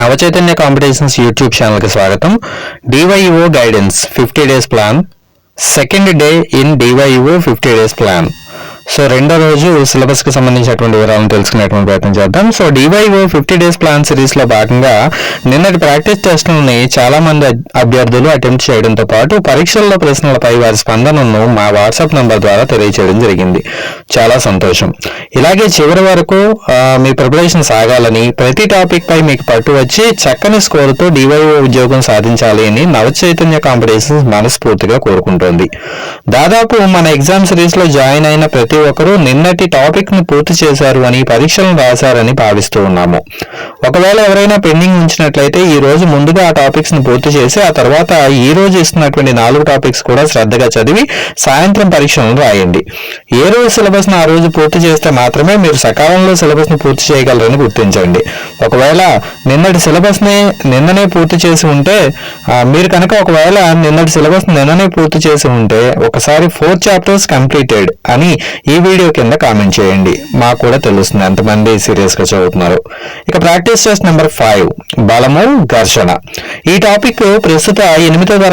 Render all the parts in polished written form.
Navachaitanya competitions YouTube ఛానల్కి స్వాగతం. DYO guidance 50 days plan, second day in DYO 50 days plan. So రెండో రోజు సిలబస్కి సంబంధించినటువంటి వివరాలను తెలుసుకునేటువంటి ప్రయత్నం చేద్దాం. సో డివైఓ 50 డేస్ ప్లాన్ సిరీస్లో భాగంగా నిన్నటి ప్రాక్టీస్ టెస్టులని చాలా మంది అభ్యర్థులు అటెంప్ట్ చేయడంతో పాటు పరీక్షల్లో ప్రశ్నలపై వారి స్పందనను మా వాట్సాప్ నంబర్ ద్వారా తెలియజేయడం జరిగింది. చాలా సంతోషం. ఇలాగే చివరి వరకు మీ ప్రిపరేషన్ సాగాలని, ప్రతి టాపిక్ పై మీకు పట్టు వచ్చి చక్కని స్కోరుతో డివైఓ ఉద్యోగం సాధించాలి అని నవచైతన్య కాంపిటీషన్స్ మనస్ఫూర్తిగా కోరుకుంటోంది. దాదాపు మన ఎగ్జామ్ సిరీస్లో జాయిన్ అయిన ప్రతి ఒక్కరూ నిన్నటి టాపిక్ ని పూర్తి చేశారు అని, పరీక్షలను రాశారని భావిస్తూ ఉన్నాము. ఒకవేళ ఎవరైనా పెండింగ్ ఉంచినట్లయితే ఈ రోజు ముందుగా ఆ టాపిక్స్ ని పూర్తి చేసి ఆ తర్వాత ఈ రోజు ఇస్తున్నటువంటి 4 టాపిక్స్ కూడా శ్రద్ధగా చదివి సాయంత్రం పరీక్షలను రాయండి. ఏ రోజు సిలబస్ ను ఆ రోజు పూర్తి చేస్తే మాత్రమే మీరు సకాలంలో సిలబస్ ని పూర్తి చేయగలరని గుర్తించండి. ఒకవేళ నిన్నటి సిలబస్ ని నిన్ననే పూర్తి చేసి ఉంటే మీరు కనుక ఒకవేళ నిన్నటి సిలబస్ నిన్ననే పూర్తి చేసి ఉంటే ఒకసారి 4 చాప్టర్స్ కంప్లీటెడ్ అని ఈ వీడియో కింద కామెంట్ చేయండి. మాకు కూడా తెలుస్తుంది ఎంతమంది సీరియస్ గా చదువుతున్నారు. ఇక ప్రాక్టీస్ టెస్ట్ నెంబర్ 5, బలము ఘర్షణ. ఈ టాపిక్ ప్రస్తుత 8వ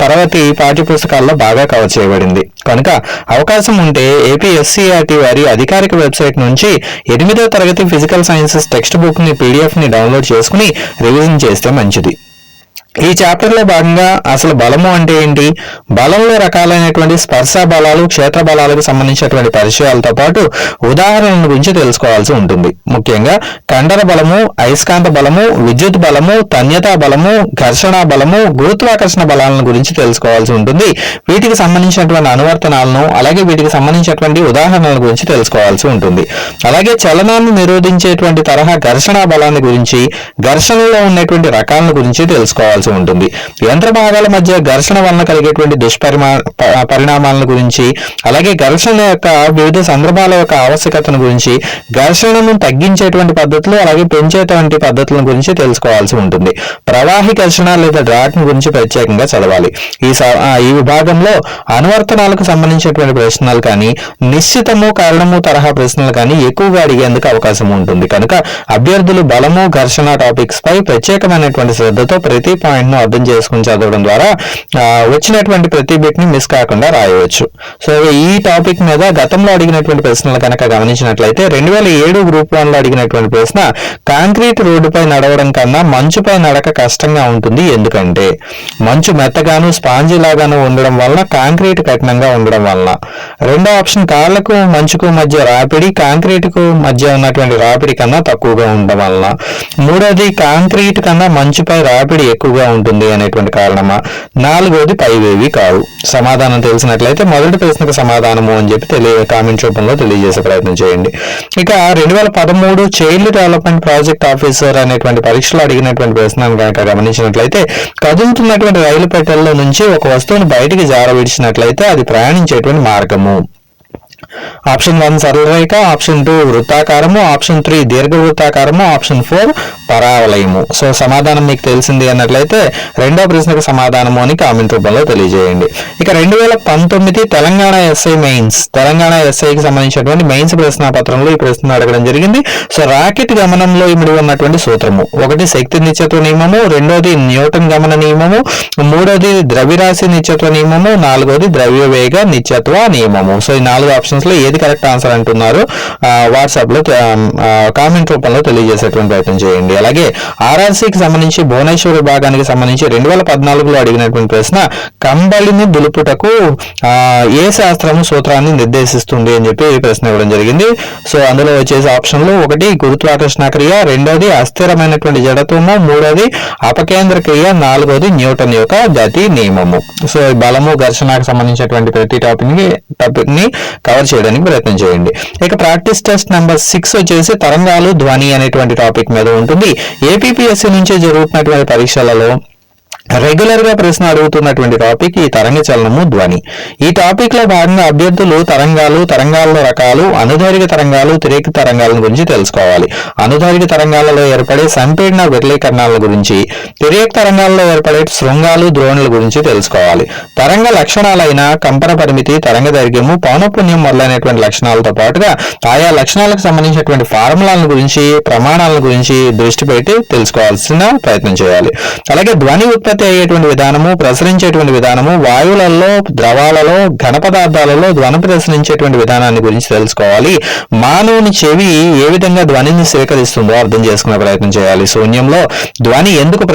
తరగతి పాఠ్య పుస్తకాల్లో బాగా కవర్ చేయబడింది కనుక అవకాశం ఉంటే ఏపీఎస్సీఆర్టీ వారి అధికారిక వెబ్సైట్ నుంచి 8వ తరగతి ఫిజికల్ సైన్సెస్ టెక్స్ట్ బుక్ ని పీడిఎఫ్ ని డౌన్లోడ్ చేసుకుని రివిజన్ చేస్తే మంచిది. ఈ చాప్టర్ లో భాగంగా అసలు బలము అంటే ఏంటి, బలంలో రకాలైనటువంటి స్పర్శ బలాలు, క్షేత్ర బలాలకు సంబంధించినటువంటి పరిచయాలతో పాటు ఉదాహరణల గురించి తెలుసుకోవాల్సి ఉంటుంది. ముఖ్యంగా కండర బలము, అయస్కాంత బలము, విద్యుత్ బలము, తన్యతా బలము, ఘర్షణ బలము, గురుత్వాకర్షణ బలాలను గురించి తెలుసుకోవాల్సి ఉంటుంది. వీటికి సంబంధించినటువంటి అనువర్తనాలను అలాగే వీటికి సంబంధించినటువంటి ఉదాహరణల గురించి తెలుసుకోవాల్సి ఉంటుంది. అలాగే చలనాన్ని నిరోధించేటువంటి తరహా ఘర్షణ బలాన్ని గురించి, ఘర్షణలో ఉన్నటువంటి రకాలను గురించి తెలుసుకోవాల్సి ఉంటుంది. యంత్ర భాగాల మధ్య ఘర్షణ వలన కలిగేటువంటి పరిణామాలను గురించి, అలాగే ఘర్షణ యొక్క వివిధ సందర్భాల యొక్క ఆవశ్యకతను గురించి, ఘర్షణను తగ్గించేటువంటి పద్ధతులు అలాగే పెంచేటువంటి పద్ధతుల గురించి తెలుసుకోవాల్సి ఉంటుంది. ప్రవాహి ఘర్షణ లేదా డ్రాట్ గురించి ప్రత్యేకంగా చదవాలి. ఈ విభాగంలో అనువర్తనాలకు సంబంధించినటువంటి ప్రశ్నలు కానీ, నిశ్చితము కారణము తరహా ప్రశ్నలు కానీ ఎక్కువగా అడిగేందుకు అవకాశం ఉంటుంది కనుక అభ్యర్థులు బలము ఘర్షణ టాపిక్స్ పై ప్రత్యేకమైనటువంటి శ్రద్ధతో ప్రతి పాయింట్ ను అర్థం చేసుకుని చదవడం ద్వారా వచ్చినటువంటి ప్రతి బిట్ ని మిస్ కాకుండా రాయవచ్చు. సో ఈ టాపిక్ మీద గతంలో అడిగినటువంటి ప్రశ్నలు కనుక గమనించినట్లయితే 2007 గ్రూప్ 1 లో అడిగినటువంటి ప్రశ్న, కాంక్రీట్ రోడ్డుపై నడవడం కన్నా మంచుపై నడక కష్టంగా ఉంటుంది ఎందుకంటే, మంచు మెత్తగాను స్పాంజీ లాగాను ఉండడం వలన, కాంక్రీట్ కఠినంగా ఉండడం వలన. రెండో ఆప్షన్, కాళ్లకు మంచుకు మధ్య రాపిడి కాంక్రీట్ కు మధ్య ఉన్నటువంటి రాపిడి కన్నా తక్కువగా ఉండడం వలన. మూడోది, కాంక్రీట్ కన్నా మంచుపై రాపిడి ఎక్కువగా ఉంటుంది అనేటువంటి కారణమా. నాలుగోది, పైవేవి కావు. సమాధానం తెలిసినట్లయితే మొదటి ప్రశ్నకు సమాధానము అని చెప్పి కామెంట్ రూపంలో తెలియజేసే ప్రయత్నం చేయండి. ఇక 2013 చైల్డ్ డెవలప్మెంట్ ప్రాజెక్ట్ ఆఫీసర్ అనేటువంటి పరీక్షలో అడిగినటువంటి ప్రశ్నను కనుక గమనించినట్లయితే, కదులుతున్నటువంటి రైలు పెట్టెల్లో నుంచి ఒక వస్తువును బయటికి జారవిడిచినట్లయితే అది ప్రయాణించేటువంటి మార్గము. ఆప్షన్ 1 సరళ రేఖ, ఆప్షన్ 2 వృత్తాకారము, ఆప్షన్ 3 దీర్ఘవృత్తాకారము, ఆప్షన్ 4 పరావలయము. సో సమాధానం మీకు తెలిసింది అన్నట్లయితే రెండో ప్రశ్నకు సమాధానము అని కామెంట్ రూపంలో తెలియజేయండి. ఇక 2019 తెలంగాణ ఎస్ఐ మెయిన్స్, తెలంగాణ ఎస్ఐకి సంబంధించినటువంటి మెయిన్స్ ప్రశ్నాపత్రంలో ఈ ప్రశ్న అడగడం జరిగింది. సో రాకెట్ గమనంలో ఇమిడి ఉన్నటువంటి సూత్రము, ఒకటి శక్తి నిత్యత్వ నియమము, రెండోది న్యూటన్ గమన నియమము, మూడోది ద్రవ్యరాశి నిత్యత్వ నియమము, నాలుగోది ద్రవ్యవేగ నిత్యత్వ నియమము. సో ఈ 4 ఆప్షన్స్ లో ఏది కరెక్ట్ ఆన్సర్ అంటున్నారు వాట్సాప్ లో కామెంట్ రూపంలో తెలియజేసేటువంటి ప్రయత్నం చేయండి. అలాగే ఆర్ఆర్సీకి సంబంధించి భువనేశ్వర్ విభాగానికి సంబంధించి 2014లో అడిగినటువంటి ప్రశ్న, కంబళిని దులుపుటకు ఏ శాస్త్రము సూత్రాన్ని నిర్దేశిస్తుంది అని చెప్పి ప్రశ్న ఇవ్వడం జరిగింది. సో అందులో వచ్చేసి ఆప్షన్లు, ఒకటి గురుత్వాకర్షణ క్రియ, రెండోది అస్థిరమైనటువంటి జడత్వము, మూడోది అపకేంద్ర క్రియ, నాలుగోది న్యూటన్ యొక్క గతి నియమము. సో బలము ఘర్షణకు సంబంధించినటువంటి ప్రతి టాపిక్ ని కవర్ చేయడానికి ప్రయత్నం చేయండి. ఇక ప్రాక్టీస్ టెస్ట్ నెంబర్ 6 వచ్చేసి తరంగాలు ధ్వని అనేటువంటి టాపిక్ మీద ఉంటుంది. ఏపీపీఎస్సీ నుంచి జరుగుతున్నటువంటి పరీక్షలలో రెగ్యులర్ గా ప్రశ్న అడుగుతున్నటువంటి టాపిక్ ఈ తరంగ చలనము, ధ్వని. ఈ టాపిక్ లో భాగంగా అభ్యర్థులు తరంగాల్లో రకాలు, అనుదైర్ఘ్య తరంగాలు, తిరేక తరంగాల గురించి తెలుసుకోవాలి. అనుదైర్ఘ్య తరంగాలలో ఏర్పడే సంపీడన విరళీకరణాల గురించి, తిరేక తరంగాల్లో ఏర్పడే శృంగాలు, ద్రోణుల గురించి తెలుసుకోవాలి. తరంగ లక్షణాలైన కంపన పరిమితి, తరంగ దైర్ఘ్యము, పౌనఃపున్యం మొదలైనటువంటి లక్షణాలతో పాటుగా ఆయా లక్షణాలకు సంబంధించినటువంటి ఫార్ములాల గురించి, ప్రమాణాల గురించి దృష్టి పెట్టి తెలుసుకోవాల్సిన ప్రయత్నం చేయాలి. అలాగే ధ్వని ఉత్పత్తి అయ్యేటువంటి విధానము, ప్రసరించేటువంటి విధానము, వాయువులలో, ద్రవాలలో, ఘన పదార్థాలలో ధ్వని ప్రసరించేటువంటి విధానాన్ని గురించి తెలుసుకోవాలి. మానవుని చెవి ఏ విధంగా ధ్వనిని స్వీకరిస్తుందో అర్థం చేసుకునే ప్రయత్నం చేయాలి. శూన్యంలో ధ్వని ఎందుకు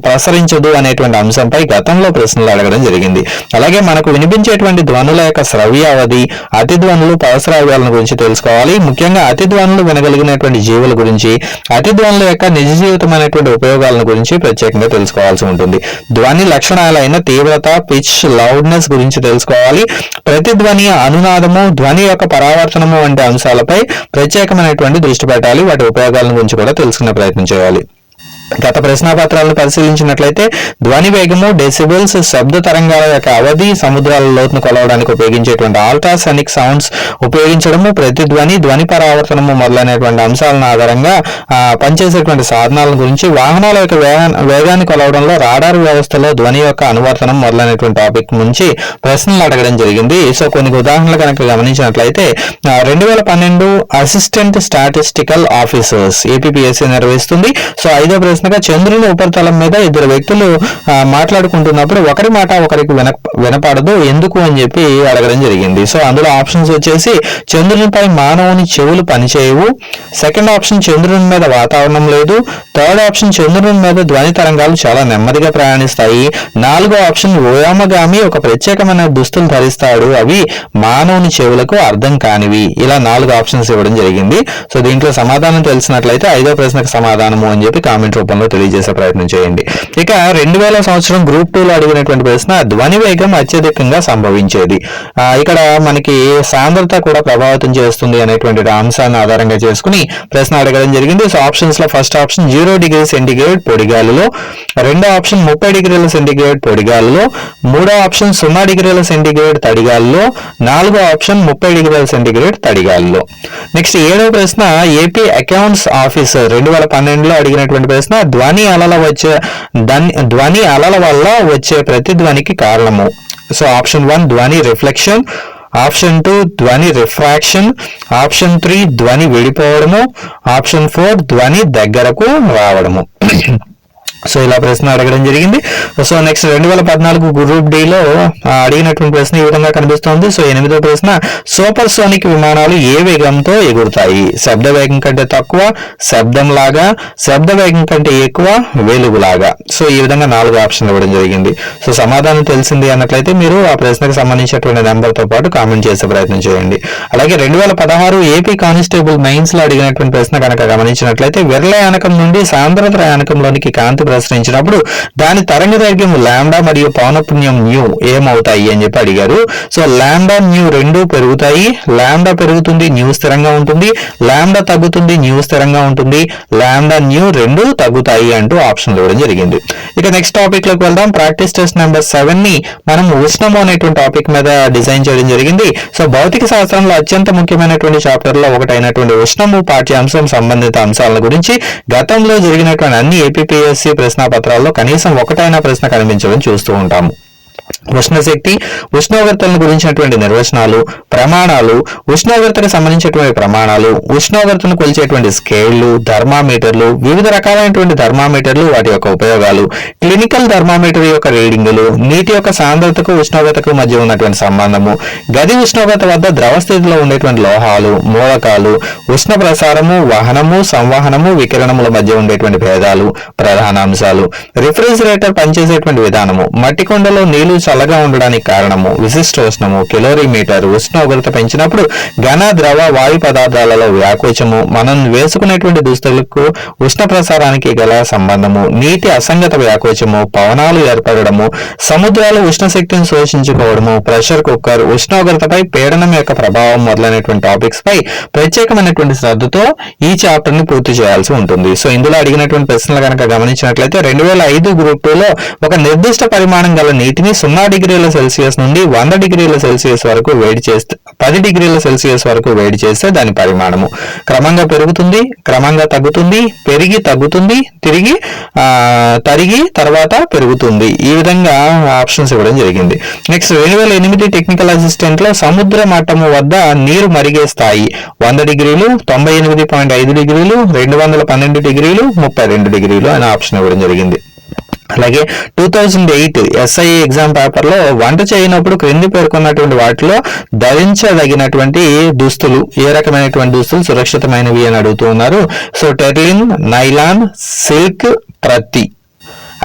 ప్రసరించదు అనేటువంటి అంశంపై గతంలో ప్రశ్నలు అడగడం జరిగింది. అలాగే మనకు వినిపించేటువంటి ధ్వనుల యొక్క శ్రవ్య అవధి, అతి ధ్వనులు, పరశ్రావ్యాలను గురించి తెలుసుకోవాలి. ముఖ్యంగా అతి ధ్వనులు వినగలిగినటువంటి జీవుల గురించి, అతి ధ్వనుల యొక్క నిజ జీవితమైనటువంటి ఉపయోగాలను గురించి ప్రత్యేకంగా తెలుసుకోవాల్సి ఉంటుంది. ధ్వని లక్షణాలైన తీవ్రత, పిచ్, లౌడ్నెస్ గురించి తెలుసుకోవాలి. ప్రతిధ్వని, అనునాదము, ధ్వని యొక్క పరావర్తనము వంటి అంశాలపై ప్రత్యేకమైనటువంటి దృష్టి పెట్టాలి. వాటి ఉపయోగాల గురించి కూడా తెలుసుకునే ప్రయత్నం చేయాలి. గత ప్రశ్నాపత్రాలను పరిశీలించినట్లయితే ధ్వని వేగము, డెసిబెల్స్, శబ్ద తరంగాల యొక్క అవధి, సముద్రాల లోతును కొలవడానికి ఉపయోగించేటువంటి అల్ట్రాసోనిక్ సౌండ్స్ ఉపయోగించడము, ప్రతిధ్వని, ధ్వని పరావర్తనము మొదలైనటువంటి అంశాలను ఆధారంగా పనిచేసేటువంటి సాధనాల గురించి, వాహనాల యొక్క వేగాన్ని కొలవడంలో రాడార్ వ్యవస్థలో ధ్వని యొక్క అనువర్తనం మొదలైనటువంటి టాపిక్ నుంచి ప్రశ్నలు అడగడం జరిగింది. సో కొన్ని ఉదాహరణలు కనుక గమనించినట్లయితే 2012 అసిస్టెంట్ స్టాటిస్టికల్ ఆఫీసర్స్ ఏపీపీఎస్సీ నిర్వహిస్తుంది. సో 5వ ప్రశ్నగా చంద్రుని ఉపరితలం మీద ఇద్దరు వ్యక్తులు మాట్లాడుకుంటున్నప్పుడు ఒకరి మాట ఒకరికి వినపడదు ఎందుకు అని చెప్పి అడగడం జరిగింది. సో అందులో ఆప్షన్స్ వచ్చేసి చంద్రునిపై మానవుని చెవులు పనిచేయవు, సెకండ్ ఆప్షన్ చంద్రుని మీద వాతావరణం లేదు, థర్డ్ ఆప్షన్ చంద్రుని మీద ధ్వని తరంగాలు చాలా నెమ్మదిగా ప్రయాణిస్తాయి, 4వ ఆప్షన్ వ్యోమగామి ఒక ప్రత్యేకమైన దుస్తులు ధరిస్తాడు, అవి మానవుని చెవులకు అర్థం కానివి. ఇలా 4 ఆప్షన్స్ ఇవ్వడం జరిగింది. సో దీంట్లో సమాధానం తెలిసినట్లయితే 5వ ప్రశ్నకు సమాధానము అని చెప్పి కామెంట్ రూపంలో తెలియజేసే ప్రయత్నం చేయండి. ఇక 2000 సంవత్సరం గ్రూప్ 2లో అడిగినటువంటి ప్రశ్న ధ్వని వేగం అత్యధికంగా సంభవించేది. ఇక్కడ మనకి సాంద్రత కూడా ప్రభావితం చేస్తుంది అనేటువంటి అంశాన్ని ఆధారంగా చేసుకుని ప్రశ్న అడగడం జరిగింది. సో ఆప్షన్స్ లో ఫస్ట్ ఆప్షన్ 0 డిగ్రీ సెంటిగ్రేడ్ పొడిగాలిలో, రెండో ఆప్షన్ 30 డిగ్రీల సెంటిగ్రేడ్ పొడిగాలిలో, మూడో ఆప్షన్ 0 డిగ్రీల సెంటిగ్రేడ్ తడిగాలిలో, 4వ ఆప్షన్ 30 డిగ్రీల సెంటిగ్రేడ్ తడిగాలిలో. నెక్స్ట్ 7వ ప్రశ్న ఏపీ అకౌంట్స్ ఆఫీసర్ 2012లో అడిగినటువంటి ప్రశ్న ధ్వని అలల వల్ల వచ్చే ప్రతిధ్వనికి కారణము. సో ఆప్షన్ 1 ధ్వని రిఫ్లెక్షన్, ఆప్షన్ 2 ధ్వని రిఫ్రాక్షన్, ఆప్షన్ 3 ధ్వని విడిపోవడము, ఆప్షన్ 4 ధ్వని దగ్గరకు రావడము. సో ఇలా ప్రశ్న అడగడం జరిగింది. సో నెక్స్ట్ 2014 గ్రూప్ డిలో అడిగినటువంటి ప్రశ్న ఈ విధంగా కనిపిస్తోంది. సో 8వ ప్రశ్న సూపర్ సోనిక్ విమానాలు ఏ వేగంతో ఎగురుతాయి? శబ్ద వేగం కంటే తక్కువ, శబ్దం లాగా, శబ్ద వేగం కంటే ఎక్కువ, వెలుగులాగా. సో ఈ విధంగా 4 ఆప్షన్లు ఇవ్వడం జరిగింది. సో సమాధానం తెలిసింది అన్నట్లయితే మీరు ఆ ప్రశ్నకు సంబంధించినటువంటి నెంబర్తో పాటు కామెంట్ చేసే ప్రయత్నం చేయండి. అలాగే 2016 ఏపీ కానిస్టేబుల్ మెయిన్స్ లో అడిగినటువంటి ప్రశ్న కనుక గమనించినట్లయితే విరళ యానకం నుండి సాంద్రత యానకంలోనికి కాంతి ప్రసరించినప్పుడు దాని తరంగ దైర్ఘ్యం లాంబ్డా మరియు పౌనఃపున్యం న్యూ ఏమవుతాయి అని చెప్పి అడిగారు. సో లాంబ్డా న్యూ రెండూ పెరుగుతాయి, లాంబ్డా పెరుగుతుంది న్యూ స్థిరంగా ఉంటుంది, లాంబ్డా తగ్గుతుంది న్యూ స్థిరంగా ఉంటుంది, లాంబ్డా న్యూ రెండూ తగ్గుతాయి అంటూ ఆప్షన్లు ఇవ్వడం జరిగింది. ఇక నెక్స్ట్ టాపిక్ లోకి వెళ్దాం. ప్రాక్టీస్ టెస్ట్ నెంబర్ 7 ని మనం ఉష్ణము అనేటువంటి టాపిక్ మీద డిజైన్ చేయడం జరిగింది. సో భౌతిక శాస్త్రంలో అత్యంత ముఖ్యమైనటువంటి చాప్టర్ లో ఒకటైనటువంటి ఉష్ణము పాఠ్యాంశం సంబంధిత అంశాల గురించి గతంలో జరిగినటువంటి అన్ని ఏపీపీఎస్సీ ప్రశ్నాపత్రాల్లో కనీసం ఒకటైనా ప్రశ్న కనిపించడం చూస్తూ ఉంటాము. ఉష్ణశక్తి, ఉష్ణోగ్రతలను గురించినటువంటి నిర్వచనాలు, ప్రమాణాలు, ఉష్ణోగ్రతకు సంబంధించినటువంటి ప్రమాణాలు, ఉష్ణోగ్రతను కొలిచేటువంటి స్కేళ్లు, థర్మామీటర్లు, వివిధ రకాలైనటువంటి థర్మామీటర్లు, వాటి యొక్క ఉపయోగాలు, క్లినికల్ థర్మామీటర్ యొక్క రీడింగులు, నీటి యొక్క సాంద్రతకు ఉష్ణోగ్రతకు మధ్య ఉన్నటువంటి సంబంధము, గది ఉష్ణోగ్రత వద్ద ద్రవ స్థితిలో ఉండేటువంటి లోహాలు, మూలకాలు, ఉష్ణ ప్రసారము, వహనము, సంవహనము, వికిరణముల మధ్య ఉండేటువంటి భేదాలు, ప్రధాన అంశాలు, రిఫ్రిజిరేటర్ పనిచేసేటువంటి విధానము, మట్టి కుండలో నీళ్లు చల్లగా ఉండడానికి కారణము విశిష్టోష్ణము, కెలోరీమీటర్, ఉష్ణోగ్రత పెంచినప్పుడు ఘన ద్రవ వాయు పదార్థాలలో వ్యాకోచము, మనం వేసుకునేటువంటి దుస్తులకు ఉష్ణ ప్రసారానికి గల సంబంధము, నీటి అసంగత వ్యాకోచము, పవనాలు ఏర్పడము, సముద్రాలు ఉష్ణశక్తిని శోషించుకోవడము, ప్రెషర్ కుక్కర్, ఉష్ణోగ్రతపై పీడనం యొక్క ప్రభావం మొదలైనటువంటి టాపిక్స్ పై ప్రత్యేకమైనటువంటి శ్రద్ధతో ఈ చాప్టర్ ని పూర్తి చేయాల్సి ఉంటుంది. సో ఇందులో అడిగినటువంటి ప్రశ్నలు కనుక గమనించినట్లయితే 2005 గ్రూప్ 2లో ఒక నిర్దిష్ట పరిమాణం గల నీటిని 0 డిగ్రీల సెల్సియస్ నుండి 100 డిగ్రీల సెల్సియస్ వరకు వేడి చేస్తే 10 డిగ్రీల సెల్సియస్ వరకు వేడి చేస్తే దాని పరిమాణము క్రమంగా పెరుగుతుంది, క్రమంగా తగ్గుతుంది, పెరిగి తగ్గుతుంది, తిరిగి తరిగి తర్వాత పెరుగుతుంది. ఈ విధంగా ఆప్షన్స్ ఇవ్వడం జరిగింది. నెక్స్ట్ 2008 టెక్నికల్ అసిస్టెంట్ లో సముద్ర మట్టము వద్ద నీరు మరిగే స్థాయి 100 డిగ్రీలు, 98.5 డిగ్రీలు, 212 డిగ్రీలు, 32 డిగ్రీలు అనే ఆప్షన్ ఇవ్వడం జరిగింది. అలాగే 2008 SIA ఎగ్జామ్ పేపర్ లో వంట చేయనప్పుడు క్రింది పేర్కొన్నటువంటి వాటిలో ధరించదగినటువంటి దుస్తులు ఏ రకమైనటువంటి దుస్తులు సురక్షితమైనవి అని అడుగుతూ ఉన్నారు. సో టెర్లిన్, నైలాన్, సిల్క్, ప్రత్తి.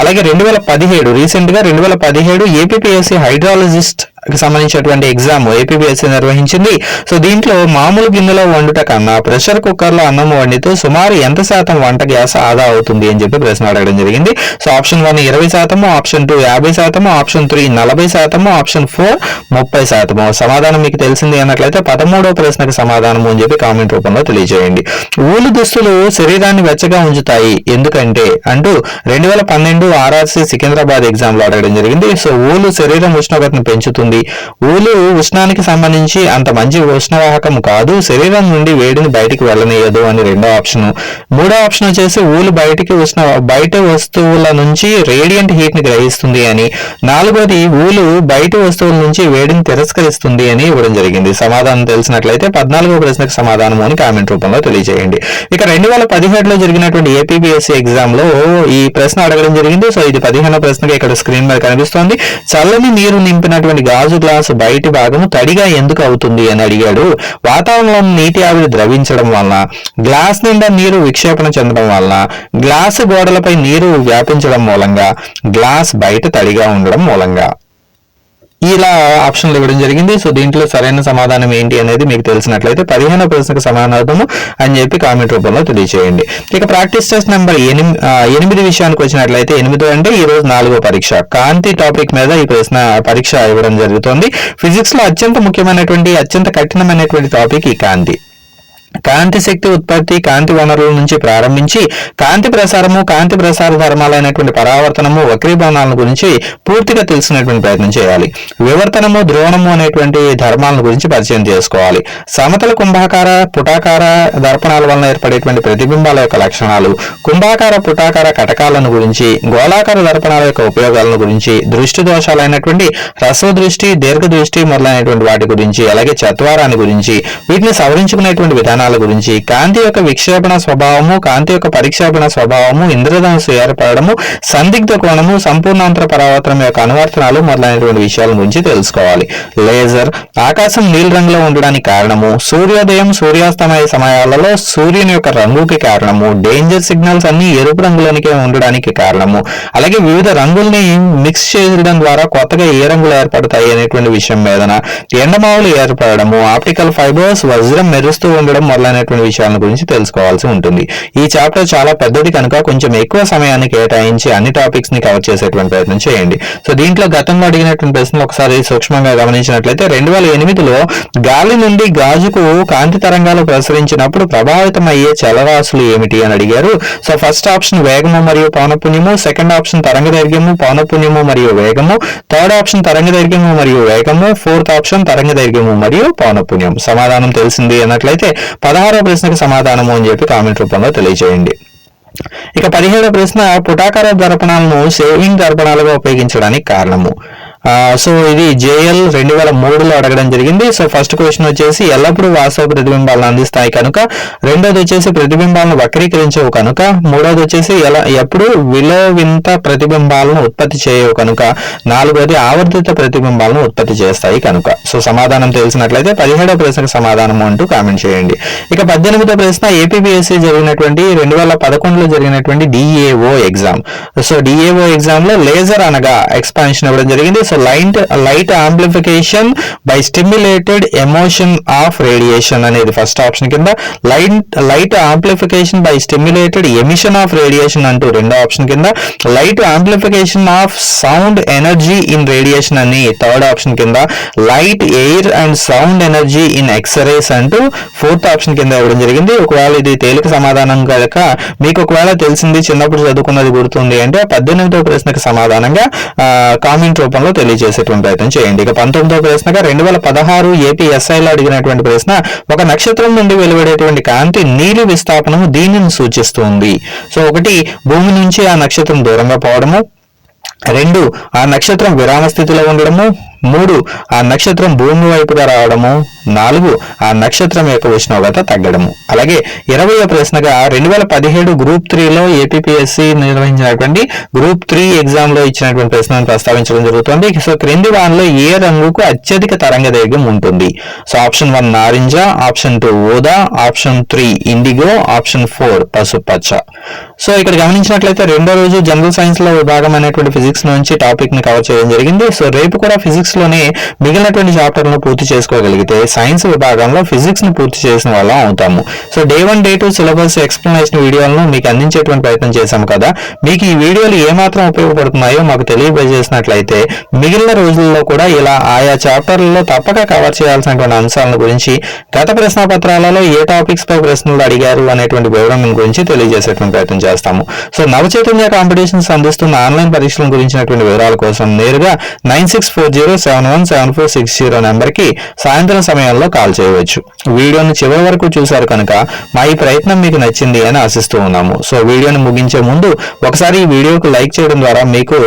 అలాగే 2017 రీసెంట్ గా 2017 ఏపీపీఎస్సీ హైడ్రాలజిస్ట్ సంబంధించినటువంటి ఎగ్జామ్ ఏపీపీఎస్సీ నిర్వహించింది. సో దీంట్లో మామూలు గిన్నెలో వండుట కన్నా ప్రెషర్ కుక్కర్ లో అన్నం వండితే సుమారు ఎంత శాతం వంట గ్యాస్ ఆదా అవుతుంది అని చెప్పి ప్రశ్న అడగడం జరిగింది. So option 1 20%, option 2 50%, option 3 40%, option 4 30%. సమాధానం మీకు తెలిసింది అన్నట్లయితే 13వ ప్రశ్నకు సమాధానము అని చెప్పి కామెంట్ రూపంలో తెలియజేయండి. ఊలు దుస్తులు శరీరాన్ని వెచ్చగా ఉంచుతాయి ఎందుకంటే అంటూ 2012 RRC సికింద్రాబాద్ ఎగ్జామ్ లో అడగడం జరిగింది. సో ఊలు శరీరం ఉష్ణోగ్రతను పెంచుతుంది. ఊలు ఉష్ణానికి సంబంధించి అంత మంచి ఉష్ణవాహకం కాదు, శరీరం నుండి వేడిని బయటికి వెళ్ళనీయదు అని రెండో ఆప్షన్. మూడో ఆప్షన్ వచ్చేసి ఊలు బయట వస్తువుల నుంచి రేడియంట్ హీట్ ని గ్రహిస్తుంది అని. నాలుగోది ఊలు బయట వస్తువుల నుంచి వేడిని తిరస్కరిస్తుంది అని ఇవ్వడం జరిగింది. సమాధానం తెలిసినట్లయితే 14వ ప్రశ్నకు సమాధానం అని కామెంట్ రూపంలో తెలియజేయండి. ఇక 2017లో జరిగినటువంటి ఏపీపీఎస్సీ ఎగ్జామ్ లో ఈ ప్రశ్న అడగడం జరిగింది. సో ఇది 15వ ప్రశ్నగా ఇక్కడ స్క్రీన్ మీద కనిపిస్తోంది. చల్లని నీరు నింపినటువంటి గాజు గ్లాసు బయటి భాగము తడిగా ఎందుకు అవుతుంది అని అడిగాడు. వాతావరణంలో నీటి ఆవిరి ద్రవించడం వలన, గ్లాస్ నిండా నీరు విక్షేపణ చెందడం వలన, గ్లాసు గోడలపై నీరు వ్యాపించడం మూలంగా, గ్లాస్ బయట తడిగా ఉండడం మూలంగా. ఇలా ఆప్షన్లు ఇవ్వడం జరిగింది. సో దీంట్లో సరైన సమాధానం ఏంటి అనేది మీకు తెలిసినట్లయితే 15వ ప్రశ్నకు సమాధానము అని చెప్పి కామెంట్ రూపంలో తెలియజేయండి. ఇక ప్రాక్టీస్ టెస్ట్ నెంబర్ 8 విషయానికి వచ్చినట్లయితే 8 అంటే ఈ రోజు 4వ పరీక్ష కాంతి టాపిక్ మీద ఈ పరీక్ష ఇవ్వడం జరుగుతుంది. ఫిజిక్స్ లో అత్యంత ముఖ్యమైనటువంటి అత్యంత కఠినమైనటువంటి టాపిక్ ఈ కాంతి. కాంతి శక్తి ఉత్పత్తి, కాంతి వనరుల నుంచి ప్రారంభించి కాంతి ప్రసారము, కాంతి ప్రసార ధర్మాలైనటువంటి పరావర్తనము, వక్రీభవనాల గురించి పూర్తిగా తెలిసినటువంటి ప్రయత్నం చేయాలి. వివర్తనము, ధ్రువణము అనేటువంటి ధర్మాలను గురించి పరిచయం చేసుకోవాలి. సమతల కుంభాకార, పుటాకార దర్పణాల వలన ఏర్పడేటువంటి ప్రతిబింబాల యొక్క లక్షణాలు, కుంభాకార, పుటాకార కటకాలను గురించి, గోళాకార దర్పణాల యొక్క ఉపయోగాలను గురించి, దృష్టి దోషాలైనటువంటి హ్రస్వ దృష్టి, దీర్ఘ దృష్టి మొదలైనటువంటి వాటి గురించి, అలాగే చత్వారాన్ని గురించి, వీటిని సవరించుకునేటువంటి విధానాల గురించి, కాంతి యొక్క విక్షేపణ స్వభావము, కాంతి యొక్క పరిక్షేపణ స్వభావము, ఇంద్రధనుసు ఏర్పడము, సందిగ్ధ కోణము, సంపూర్ణాంతర పరావర్తనం యొక్క అనువర్తనాలు మొదలైనటువంటి విషయాల గురించి తెలుసుకోవాలి. లేజర్ ఆకాశం నీలి రంగులో ఉండడానికి కారణము, సూర్యోదయం సూర్యాస్తమయ సమయాలలో సూర్యుని యొక్క రంగుకి కారణము, డేంజర్ సిగ్నల్స్ అన్ని ఎరుపు రంగులోనికి ఉండడానికి కారణము, అలాగే వివిధ రంగుల్ని మిక్స్ చేయడం ద్వారా కొత్తగా ఏ రంగులు ఏర్పడతాయి అనేటువంటి విషయం మీదన, ఎండమావులు ఏర్పడము, ఆప్టికల్ ఫైబర్స్ వజ్రం మెరుస్తూ ఉండడం మొదలైనటువంటి విషయాల గురించి తెలుసుకోవాల్సి ఉంటుంది. ఈ చాప్టర్ చాలా పెద్దది కనుక కొంచెం ఎక్కువ సమయాన్ని కేటాయించి అన్ని టాపిక్స్ ని కవర్ చేసేటువంటి ప్రయత్నం చేయండి. సో దీంట్లో గతంలో అడిగినటువంటి ప్రశ్నలు ఒకసారి సూక్ష్మంగా గమనించినట్లయితే 2008లో గాలి నుండి గాజుకు కాంతి తరంగాలు ప్రసరించినప్పుడు ప్రభావితమయ్యే చలరాశులు ఏమిటి అని అడిగారు. సో ఫస్ట్ ఆప్షన్ వేగము మరియు పౌనఃపున్యము, సెకండ్ ఆప్షన్ తరంగదైర్ఘ్యము, పౌనఃపున్యము మరియు వేగము, థర్డ్ ఆప్షన్ తరంగదైర్ఘ్యము మరియు వేగము, ఫోర్త్ ఆప్షన్ తరంగదైర్ఘ్యము మరియు పౌనఃపున్యం. సమాధానం తెలిసింది అన్నట్లయితే 16వ ప్రశ్నకు సమాధానము అని చెప్పి కామెంట్ రూపంలో తెలియజేయండి. ఇక 17వ ప్రశ్న పుటాకార దర్పణాలను సేవింగ్ దర్పణాలుగా ఉపయోగించడానికి కారణము. సో ఇది JL 2003లో అడగడం జరిగింది. సో ఫస్ట్ క్వశ్చన్ వచ్చేసి ఎల్లప్పుడూ వాస్తవ ప్రతిబింబాలను అందిస్తాయి కనుక, రెండోది వచ్చేసి ప్రతిబింబాలను వక్రీకరించవు కనుక, మూడోది వచ్చేసి ఎప్పుడు విలోవింత ప్రతిబింబాలను ఉత్పత్తి చేయవు కనుక, నాలుగోది ఆవర్తిత ప్రతిబింబాలను ఉత్పత్తి చేస్తాయి కనుక. సో సమాధానం తెలిసినట్లయితే 17వ ప్రశ్నకు సమాధానం అంటూ కామెంట్ చేయండి. ఇక 18వ ప్రశ్న ఏపీపీఎస్సీ జరిగినటువంటి 2011లో జరిగినటువంటి DAO exam. So DAO exam లో లేజర్ అనగా ఎక్స్పాన్షన్ ఇవ్వడం జరిగింది. So so light amplification by stimulated emotion of radiation అనేది ఫస్ట్ ఆప్షన్ కింద, light amplification by stimulated emission of radiation అంటూ రెండో ఆప్షన్ కింద, light amplification of sound energy in radiation అని థర్డ్ ఆప్షన్ కింద, light air and sound energy in x-rays అంటూ fourth option కింద ఇవ్వడం జరిగింది. ఒకవేళ ఇది తేలిక సమాధానం కనుక మీకు ఒకవేళ తెలిసింది చిన్నప్పుడు చదువుకున్నది గుర్తుంది అంటే 18వ ప్రశ్నకు సమాధానంగా కామెంట్ రూపంలో తెలియజేసేటువంటి ప్రయత్నం చేయండి. ఇక 19వ ప్రశ్నగా 2016 ఏపీఎస్ఐలో అడిగినటువంటి ప్రశ్న, ఒక నక్షత్రం నుండి వెలువడేటువంటి కాంతి నీలి విస్థాపనము దీనిని సూచిస్తుంది. సో 1 భూమి నుంచి ఆ నక్షత్రం దూరంగా పోవడము, 2 ఆ నక్షత్రం విరామ స్థితిలో ఉండడము, 3 ఆ నక్షత్రం భూమి వైపుగా రావడము, 4 ఆ నక్షత్రం యొక్క ఉష్ణోగ్రత తగ్గడము. అలాగే 20వ ప్రశ్నగా 2017 గ్రూప్ 3లో ఏపీఎస్సి నిర్వహించినటువంటి గ్రూప్ 3 ఎగ్జామ్ లో ఇచ్చినటువంటి ప్రశ్నను ప్రస్తావించడం జరుగుతుంది. సో క్రింది వానలో ఏ రంగుకు అత్యధిక తరంగ దైర్ఘ్యం ఉంటుంది? సో ఆప్షన్ 1 నారింజ, ఆప్షన్ 2 ఊదా, ఆప్షన్ 3 ఇండిగో, ఆప్షన్ 4 పసుపచ్చ. సో ఇక్కడ గమనించినట్లయితే రెండో రోజు జనరల్ సైన్స్ లో విభాగం అనేటువంటి ఫిజిక్స్ నుంచి టాపిక్ ని కవర్ చేయడం జరిగింది. సో రేపు కూడా ఫిజిక్స్ లోనే మిగిలినటువంటి చాప్టర్లను పూర్తి చేసుకోగలిగితే సైన్స్ విభాగంలో ఫిజిక్స్ ని పూర్తి చేసిన వాళ్ళం అవుతాము. So day 1 day 2 syllabus explanation వీడియోలను మీకు అందించేటువంటి ప్రయత్నం చేశాము కదా. మీకు ఈ వీడియోలు ఏమాత్రం ఉపయోగపడుతున్నాయో మాకు తెలియజేసినట్లయితే మిగిలిన రోజుల్లో కూడా ఇలా ఆయా చాప్టర్లలో తప్పక కవర్ చేయాల్సినటువంటి అంశాలను గురించి, గత ప్రశ్నపత్రాలలో ఏ టాపిక్స్ పై ప్రశ్నలు అడిగారు అనేటువంటి వివరణ గురించి తెలియజేసేటువంటి ప్రయత్నం చేస్తాము. సో నవచైతన్య కాంపిటీషన్స్ అందిస్తున్న ఆన్లైన్ పరీక్షల గురించినటువంటి వివరాల కోసం నేరుగా 9640717460 నెంబర్కి సాయంత్రం సమయంలో కాల్ చేయవచ్చు. వీడియోని చివరి వరకు చూశారు కనుక మా ఈ ప్రయత్నం మీకు నచ్చింది అని ఆశిస్తూ ఉన్నాము. సో వీడియోని ముగించే ముందు ఒకసారి ఈ వీడియోకు లైక్ చేయడం ద్వారా మీకు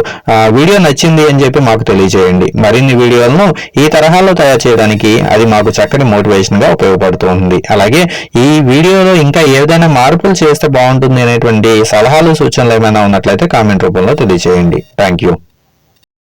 వీడియో నచ్చింది అని చెప్పి మాకు తెలియజేయండి. మరిన్ని వీడియోలను ఈ తరహాలో తయారు చేయడానికి అది మాకు చక్కటి మోటివేషన్ గా ఉపయోగపడుతూ ఉంది. అలాగే ఈ వీడియోలో ఇంకా ఏదైనా మార్పులు చేస్తే బాగుంటుంది అనేటువంటి సలహాలు సూచనలు ఏమైనా ఉన్నట్లయితే కామెంట్ రూపంలో తెలియజేయండి. Thank you.